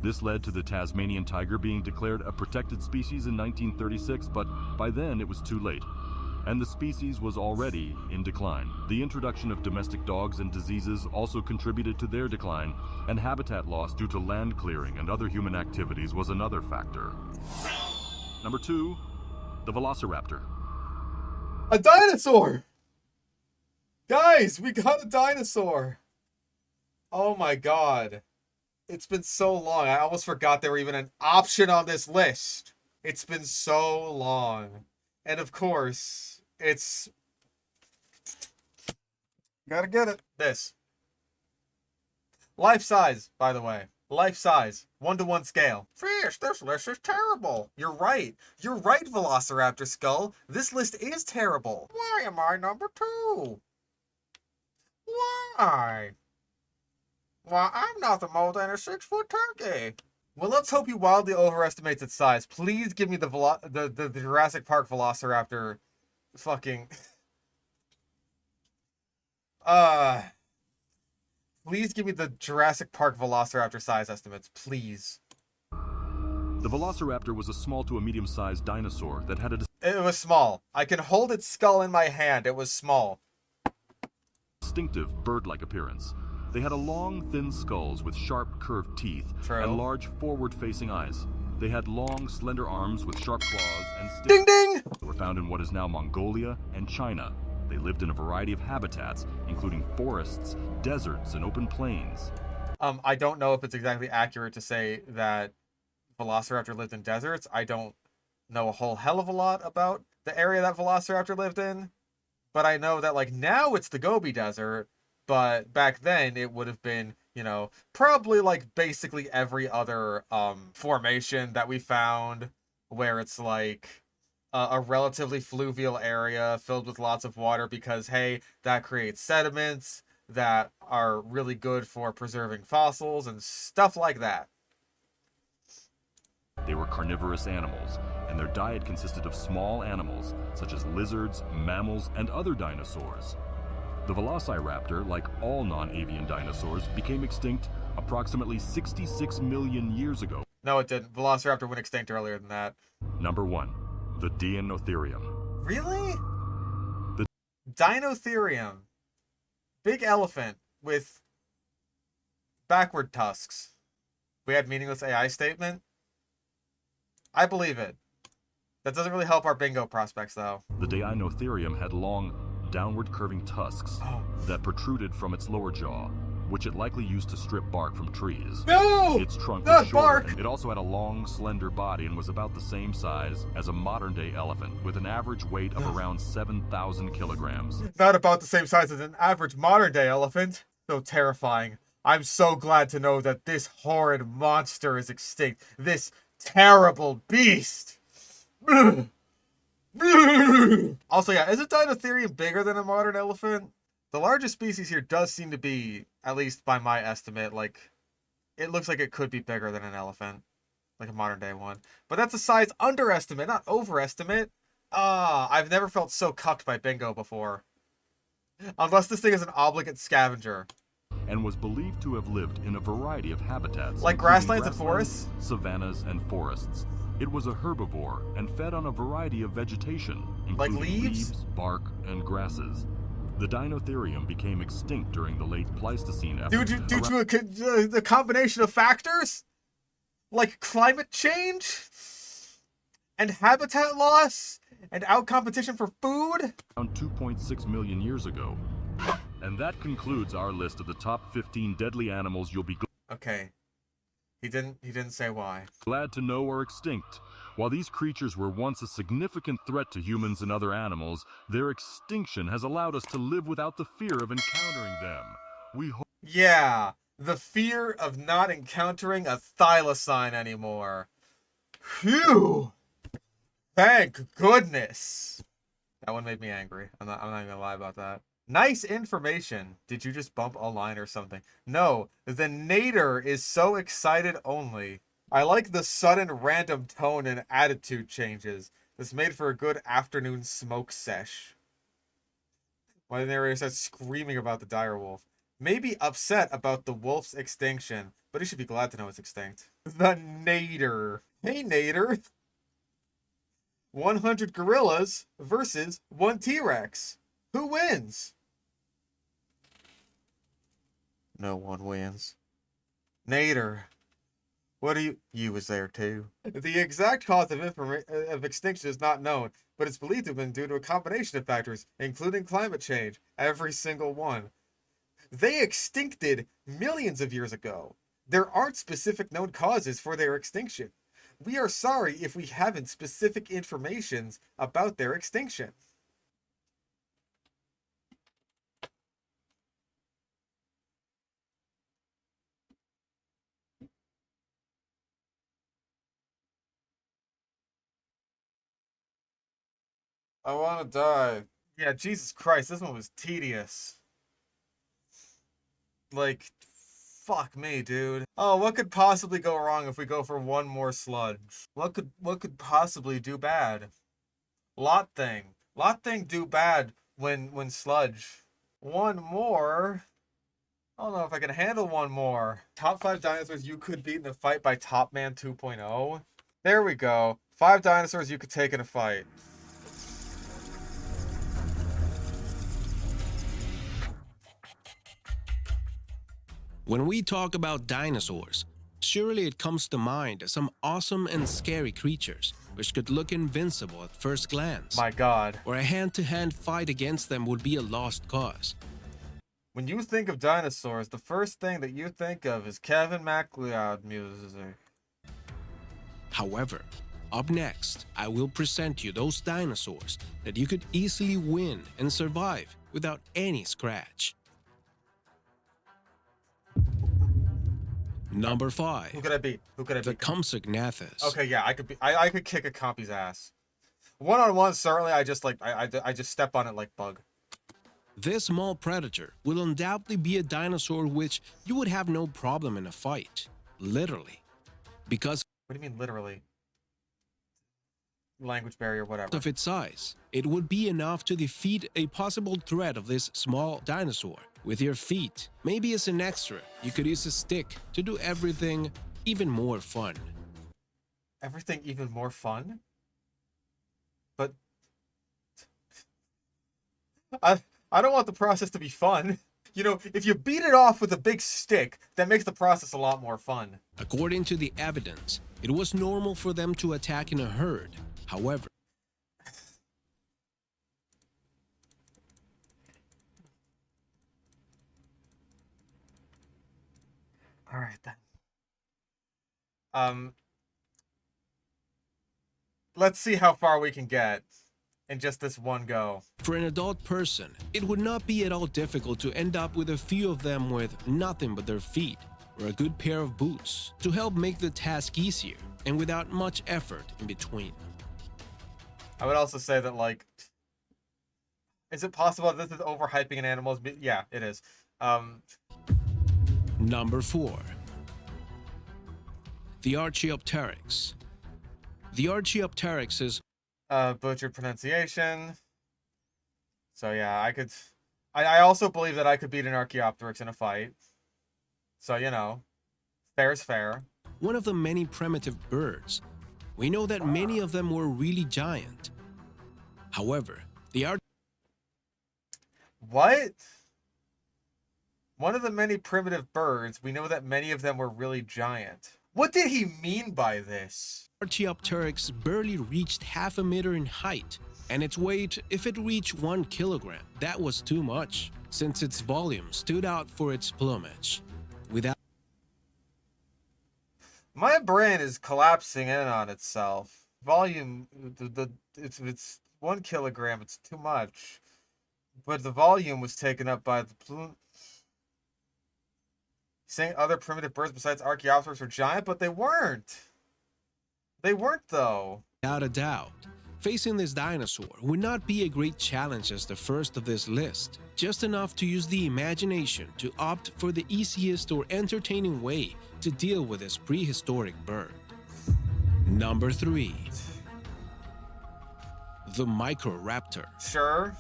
This led to the Tasmanian tiger being declared a protected species in 1936, but by then it was too late, and the species was already in decline. The introduction of domestic dogs and diseases also contributed to their decline, and habitat loss due to land clearing and other human activities was another factor. Number 2, the velociraptor. A dinosaur! Guys, we got a dinosaur! Oh my god. It's been so long, I almost forgot there were even an option on this list. It's been so long. And of course, it's... Gotta get it. This. Life size, by the way. Life size. 1-to-1 scale. Fish, this list is terrible. You're right. You're right, Velociraptor Skull. This list is terrible. Why am I number 2? Why? Why, I'm nothing more than a 6-foot turkey. Well, let's hope he wildly overestimates its size. Please give me the Jurassic Park Velociraptor fucking... Please give me the Jurassic Park Velociraptor size estimates, please. The Velociraptor was a small to a medium-sized dinosaur that had a It was small. I can hold its skull in my hand. It was small. distinctive bird-like appearance. They had a long, thin skulls with sharp, curved teeth True. and large, forward-facing eyes. They had long, slender arms with sharp claws and sticks. Ding ding! They were found in what is now Mongolia and China. They lived in a variety of habitats, including forests, deserts, and open plains. I don't know if it's exactly accurate to say that Velociraptor lived in deserts. I don't know a whole hell of a lot about the area that Velociraptor lived in. But I know that, like, now it's the Gobi Desert, but back then it would have been, you know, probably like basically every other formation that we found where it's like a relatively fluvial area filled with lots of water because, hey, that creates sediments that are really good for preserving fossils and stuff like that. They were carnivorous animals, and their diet consisted of small animals, such as lizards, mammals, and other dinosaurs. The Velociraptor, like all non-avian dinosaurs, became extinct approximately 66 million years ago. No, it didn't. Velociraptor went extinct earlier than that. Number 1, the Dinotherium. Really? The Dinotherium. Big elephant with backward tusks. We had meaningless AI statement? I believe it. That doesn't really help our bingo prospects, though. The Dinotherium had long, downward curving tusks that protruded from its lower jaw, which it likely used to strip bark from trees. No! Its trunk Not was shorter, bark! and it also had a long, slender body and was about the same size as a modern-day elephant, with an average weight of around 7,000 kilograms. Not about the same size as an average modern-day elephant. So terrifying. I'm so glad to know that this horrid monster is extinct. This terrible beast. Also, yeah, is a Dinotherium bigger than a modern elephant? The largest species here does seem to be, at least by my estimate, like, it looks like it could be bigger than an elephant. Like a modern day one. But that's a size underestimate, not overestimate. I've never felt so cucked by bingo before. Unless this thing is an obligate scavenger. And was believed to have lived in a variety of habitats. Like including grasslands and forests? Savannas and forests. It was a herbivore and fed on a variety of vegetation, Like including leaves? bark, and grasses. The Dinotherium became extinct during the late Pleistocene epoch. Due to the combination of factors? Like climate change? And habitat loss? And out-competition for food? Around 2.6 million years ago. And that concludes our list of the top 15 deadly animals you'll be Okay. He didn't say why. glad to know are extinct. While these creatures were once a significant threat to humans and other animals, their extinction has allowed us to live without the fear of encountering them. We hope Yeah, the fear of not encountering a thylacine anymore. Phew! Thank goodness! That one made me angry. I'm not gonna lie about that. Nice information. Did you just bump a line or something? No, the nader is so excited only. I like the sudden random tone and attitude changes. This made for a good afternoon smoke sesh. Why the narrator starts screaming about the dire wolf. Maybe upset about the wolf's extinction, but he should be glad to know it's extinct. The nader. Hey nader. 100 gorillas versus 1 T-Rex. Who wins? No one wins. Nader. What do you... You was there too. The exact cause of extinction is not known, but it's believed to have been due to a combination of factors, including climate change. Every single one. They extincted millions of years ago. There aren't specific known causes for their extinction. We are sorry if we haven't specific information about their extinction. I want to die. Yeah, Jesus Christ, this one was tedious. Like, fuck me, dude. Oh, what could possibly go wrong if we go for one more sludge? What could possibly do bad? Lot thing. Lot thing do bad when sludge. One more. I don't know if I can handle one more. Top 5 dinosaurs you could beat in a fight by Top Man 2.0. There we go. 5 dinosaurs you could take in a fight. When we talk about dinosaurs, surely it comes to mind some awesome and scary creatures, which could look invincible at first glance. My God. Or a hand-to-hand fight against them would be a lost cause. When you think of dinosaurs, the first thing that you think of is Kevin MacLeod music. However, up next, I will present you those dinosaurs that you could easily win and survive without any scratch. Number 5. Who could I beat? Who could I The beat? Compsognathus. Okay, yeah, I could kick a compy's ass. One-on-one, certainly, I just step on it like bug. This small predator will undoubtedly be a dinosaur which you would have no problem in a fight. Literally. Because What do you mean, literally? Language barrier, whatever. of its size, it would be enough to defeat a possible threat of this small dinosaur. With your feet, maybe as an extra, you could use a stick to do everything even more fun. Everything even more fun? But... I don't want the process to be fun. You know, if you beat it off with a big stick, that makes the process a lot more fun. According to the evidence, it was normal for them to attack in a herd. However, All right then. Let's see how far we can get in just this one go. for an adult person, it would not be at all difficult to end up with a few of them with nothing but their feet or a good pair of boots to help make the task easier and without much effort in between. I would also say that, like, is it possible that this is overhyping an animal's... Yeah, it is. Number 4. The Archaeopteryx. The Archaeopteryx is Butchered pronunciation. So yeah, I also believe that I could beat an Archaeopteryx in a fight. So, you know, fair is fair. one of the many primitive birds. We know that many of them were really giant. However, the What? One of the many primitive birds, we know that many of them were really giant. What did he mean by this? Archaeopteryx barely reached half a meter in height, and its weight, if it reached 1 kilogram, that was too much, since its volume stood out for its plumage. Without My brain is collapsing in on itself. Volume, it's 1 kilogram. It's too much, but the volume was taken up by the plume. Saying other primitive birds besides Archaeopteryx were giant, but they weren't. They weren't though. a doubt, facing this dinosaur would not be a great challenge as the first of this list, just enough to use the imagination to opt for the easiest or entertaining way to deal with this prehistoric bird. Number 3. The Microraptor. Sure.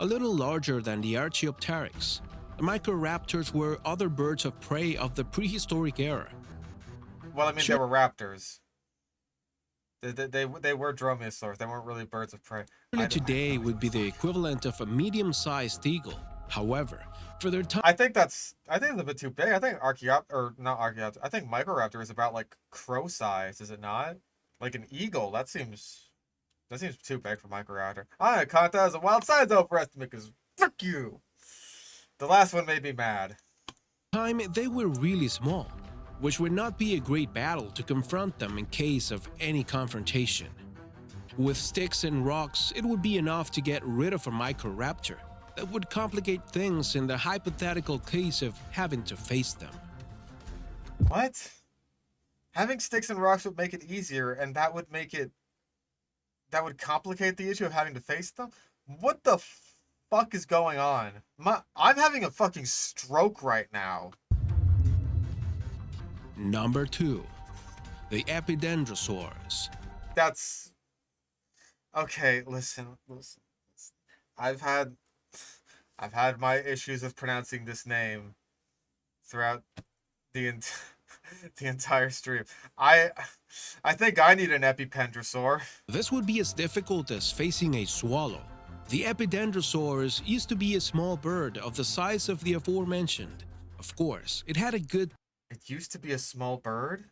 A little larger than the Archaeopteryx, the Microraptors were other birds of prey of the prehistoric era. Well, I mean, Sure. they were raptors. They were dromaeosaurs. They weren't really birds of prey. Today would be the equivalent of a medium-sized eagle. However, for their time, I think it's a bit too big. I think not Archaeopteryx. I think Microraptor is about like crow size, is it not? Like an eagle. That seems too big for Microraptor. I'm gonna count that as a wild size overestimate because fuck you. The last one made me mad. they were really small, which would not be a great battle to confront them in case of any confrontation. With sticks and rocks, it would be enough to get rid of a Microraptor. That would complicate things in the hypothetical case of having to face them. What? Having sticks and rocks would make it easier, and that would complicate the issue of having to face them? What the fuck is going on? I'm having a fucking stroke right now. Number 2. The Epidendrosaurus. That's... Okay, listen. I've had my issues with pronouncing this name throughout the the entire stream. I think I need an epipendrosaur. This would be as difficult as facing a swallow. The Epidendrosaurus used to be a small bird of the size of the aforementioned. Of course, it had a good It used to be a small bird?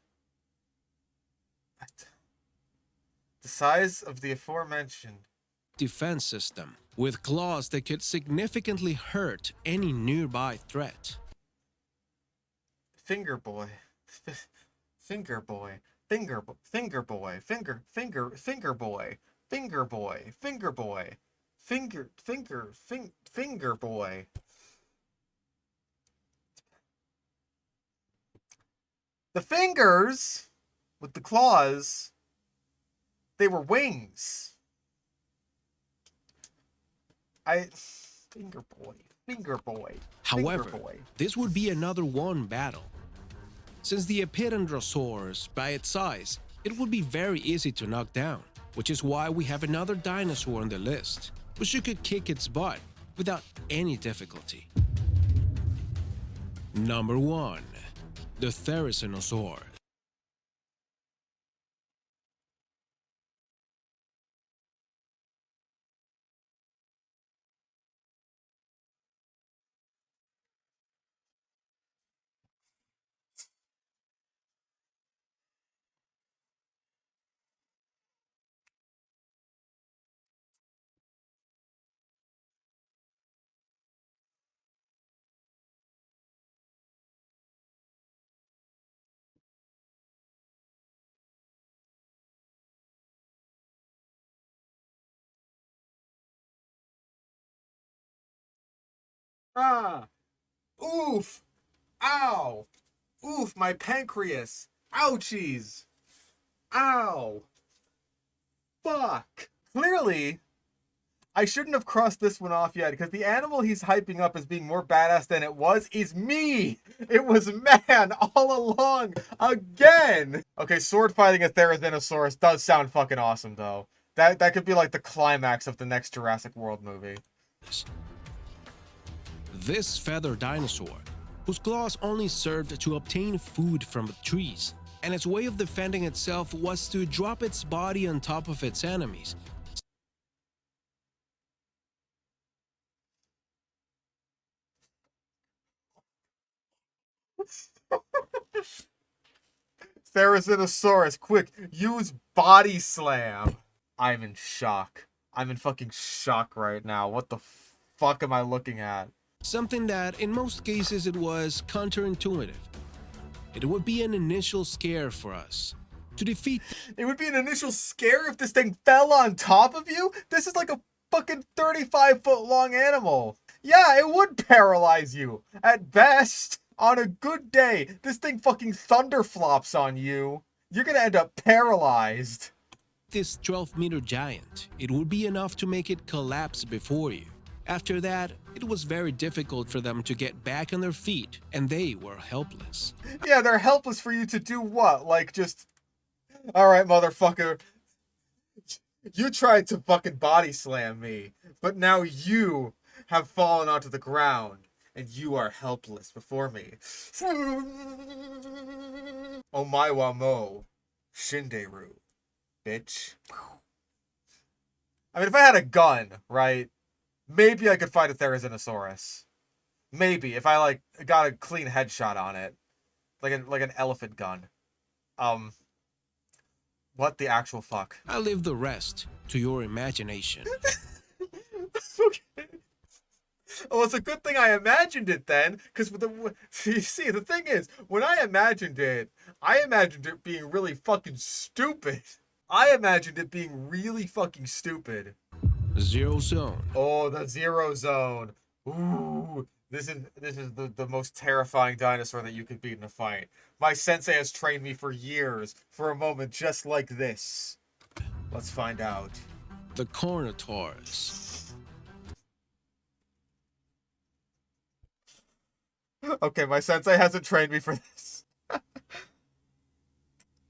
What? The size of the aforementioned. defense system, with claws that could significantly hurt any nearby threat. Finger boy. Finger boy. Finger boy. Finger boy. Finger boy. Finger boy. Finger boy. Finger boy. The fingers with the claws, they were wings. Finger boy. However, Finger boy. this would be another one battle. Since the Epidendrosaurus, by its size, it would be very easy to knock down, which is why we have another dinosaur on the list, which you could kick its butt without any difficulty. Number 1. The Therizinosaurus. Ah! Oof! Ow! Oof, my pancreas! Ouchies! Ow! Fuck! Clearly, I shouldn't have crossed this one off yet, because the animal he's hyping up as being more badass than it was is me! It was man all along! Again! Okay, sword fighting a Therizinosaurus does sound fucking awesome, though. That could be like the climax of the next Jurassic World movie. This feathered dinosaur, whose claws only served to obtain food from trees, and its way of defending itself was to drop its body on top of its enemies. Therizinosaurus, quick, use body slam. I'm in shock. I'm in fucking shock right now. What the fuck am I looking at? Something that, in most cases, it was counterintuitive. It would be an initial scare for us. To defeat It would be an initial scare if this thing fell on top of you? This is like a fucking 35-foot long animal. Yeah, it would paralyze you. At best. On a good day, this thing fucking thunderflops on you. You're gonna end up paralyzed. this 12-meter giant, it would be enough to make it collapse before you. After that, it was very difficult for them to get back on their feet, and they were helpless. Yeah, they're helpless for you to do what? Like, just... Alright, motherfucker. You tried to fucking body slam me, but now you have fallen onto the ground, and you are helpless before me. Omae wa mo, Shinderu, bitch. I mean, if I had a gun, right, maybe I could fight a Therizinosaurus. Maybe, if I, like, got a clean headshot on it. Like an elephant gun. What the actual fuck? I leave the rest to your imagination. Okay. Well, it's a good thing I imagined it then, because you see, the thing is, when I imagined it being really fucking stupid. I imagined it being really fucking stupid. Zero Zone. Oh, the Zero Zone. Ooh, this is the most terrifying dinosaur that you could beat in a fight. My sensei has trained me for years for a moment just like this. Let's find out. The Carnotaurus. Okay, my sensei hasn't trained me for this.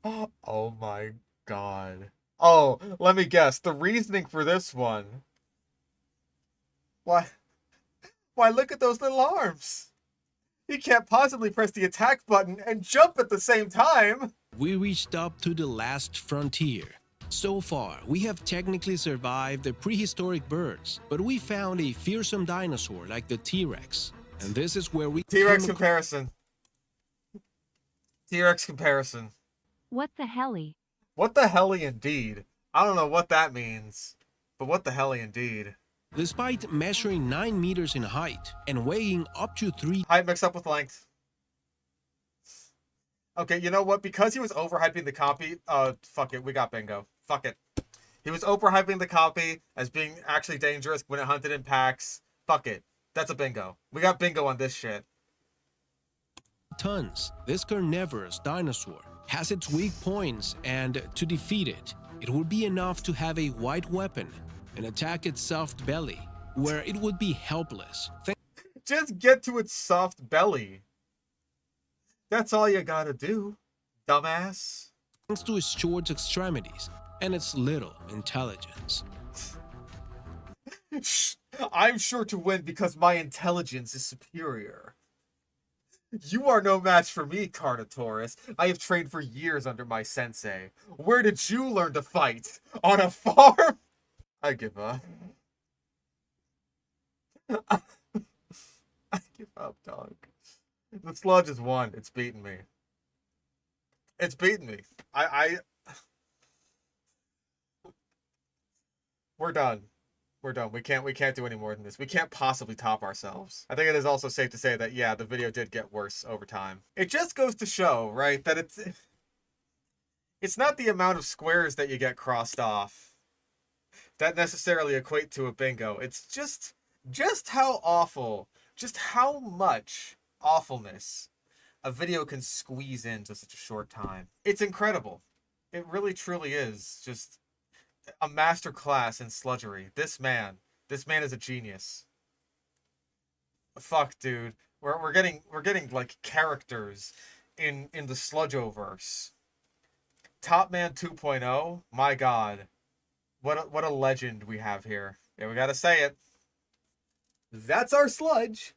Oh my god. Oh, let me guess. The reasoning for this one. Why, look at those little arms. He can't possibly press the attack button and jump at the same time. We reached up to the last frontier. So far, we have technically survived the prehistoric birds, but we found a fearsome dinosaur like the T-Rex. And this is where we T-Rex comparison. T-Rex comparison. What the helly? What the helly indeed. I don't know what that means, but what the helly indeed. Despite measuring 9 meters in height and weighing up to 3 Height mixed up with length. Okay, you know what? Because he was overhyping the copy, fuck it, we got bingo. Fuck it. He was overhyping the copy as being actually dangerous when it hunted in packs. Fuck it. That's a bingo. We got bingo on this shit. tons. This carnivorous dinosaur has its weak points, and to defeat it, it would be enough to have a white weapon and attack its soft belly, where it would be helpless. Just get to its soft belly. That's all you gotta do, dumbass. Thanks to its short extremities and its little intelligence. I'm sure to win because my intelligence is superior. You are no match for me, Carnotaurus. I have trained for years under my sensei. Where did you learn to fight? On a farm? I give up. I give up, dog. The Sludge has won. It's beaten me. It's beaten me. We're done. We're done. We can't do any more than this. We can't possibly top ourselves. I think it is also safe to say that, yeah, the video did get worse over time. It just goes to show, right, that it's not the amount of squares that you get crossed off that necessarily equate to a bingo. It's just how awful, just how much awfulness a video can squeeze into such a short time. It's incredible. It really truly is just a master class in sludgery. This man is a genius. Fuck, dude. We're getting like characters in the Sludgeoverse. Top Man 2.0, my god. What a legend we have here. Yeah, we gotta say it. That's our Sludge.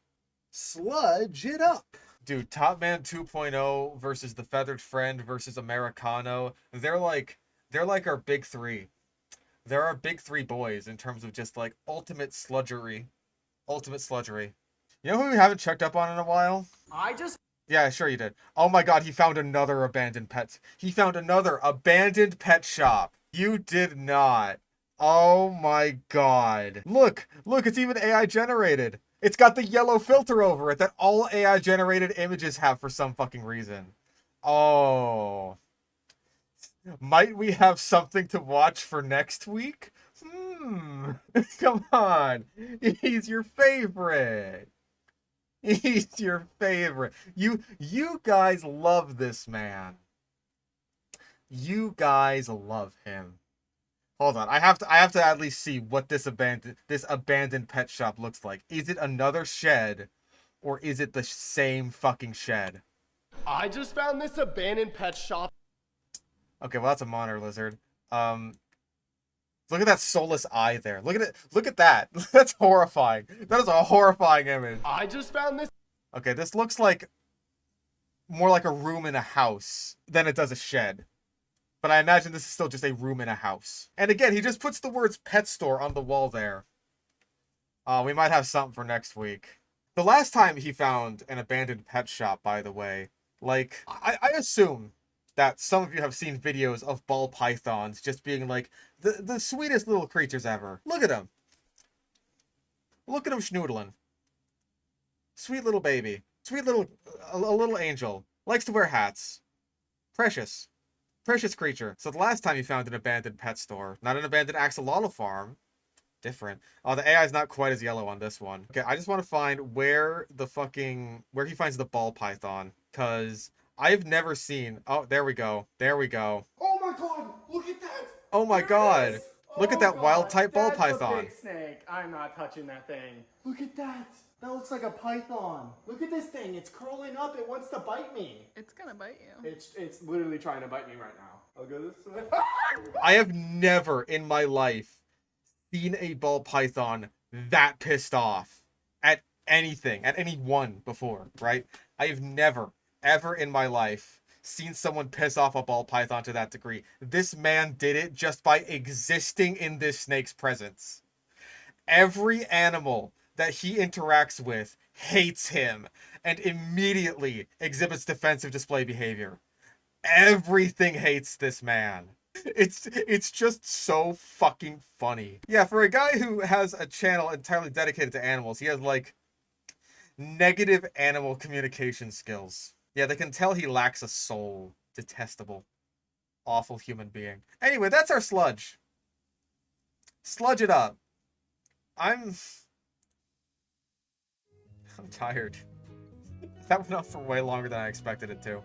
Sludge it up. Dude, Top Man 2.0 versus the Feathered Friend versus Americano. They're like our big three. They're our big three boys in terms of just like ultimate sludgery. Ultimate sludgery. You know who we haven't checked up on in a while? Yeah, sure you did. Oh my god, he found another abandoned pet. He found another abandoned pet shop. You did not. Oh my god. Look, look, it's even AI generated. It's got the yellow filter over it that all AI generated images have for some fucking reason. Oh. Might we have something to watch for next week? Come on. He's your favorite. He's your favorite. You guys love this man. You guys love him. Hold on. I have to at least see what this abandoned pet shop looks like. Is it another shed or is it the same fucking shed? I just found this abandoned pet shop. Okay, well that's a monitor lizard. Look at that soulless eye there. Look at it. Look at that. That's horrifying. That is a horrifying image. I just found this. Okay, this looks like more like a room in a house than it does a shed. But I imagine this is still just a room in a house. And again, he just puts the words pet store on the wall there. We might have something for next week. The last time he found an abandoned pet shop, by the way, like, I assume that some of you have seen videos of ball pythons just being like the sweetest little creatures ever. Look at him. Look at him schnoodling. Sweet little baby. Sweet little, a little angel. Likes to wear hats. Precious. Precious creature. So the last time he found an abandoned pet store, not an abandoned axolotl farm. Different. Oh, the AI is not quite as yellow on this one. Okay, I just want to find where he finds the ball python. Because I've never seen... Oh, there we go. There we go. Oh my god! Look at that! Oh my god! Look at that wild type ball That's python. a big snake. I'm not touching that thing. Look at that! That looks like a python. Look at this thing. It's curling up. It wants to bite me. It's gonna bite you. It's literally trying to bite me right now. I'll go this way. I have never in my life seen a ball python that pissed off at anything, at anyone before, right? I have never, ever in my life seen someone piss off a ball python to that degree. This man did it just by existing in this snake's presence. Every animal that he interacts with hates him and immediately exhibits defensive display behavior. Everything hates this man. It's just so fucking funny. Yeah, for a guy who has a channel entirely dedicated to animals, he has like negative animal communication skills. Yeah, they can tell he lacks a soul. Detestable. Awful human being. Anyway, that's our sludge. Sludge it up. I'm tired. That went on for way longer than I expected it to.